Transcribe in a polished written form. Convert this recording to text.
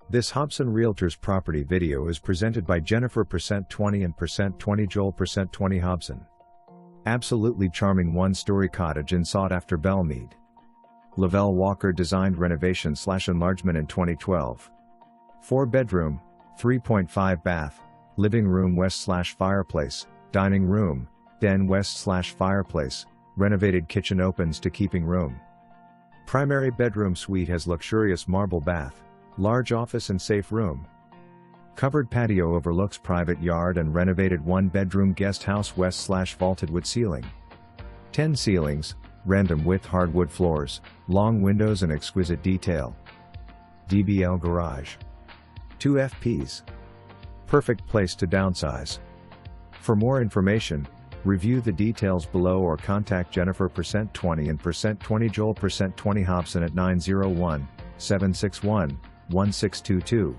This Hobson Realtors property video is presented by Jennifer %20 and %20 Joel %20 Hobson. Absolutely charming one-story cottage in sought-after Belle Meade. Lavelle Walker designed renovation/enlargement in 2012. 4-bedroom, 3.5 bath, living room west/fireplace, dining room, den west/fireplace, renovated kitchen opens to keeping room. Primary bedroom suite has luxurious marble bath, large office and safe room. Covered patio overlooks private yard and renovated 1-bedroom guest house west/vaulted wood ceiling. 10 ceilings, random width hardwood floors, long windows and exquisite detail. DBL garage. 2 FPs. Perfect place to downsize. For more information, review the details below or contact Jennifer %20 and %20 Joel %20 Hobson at 901-761-1622.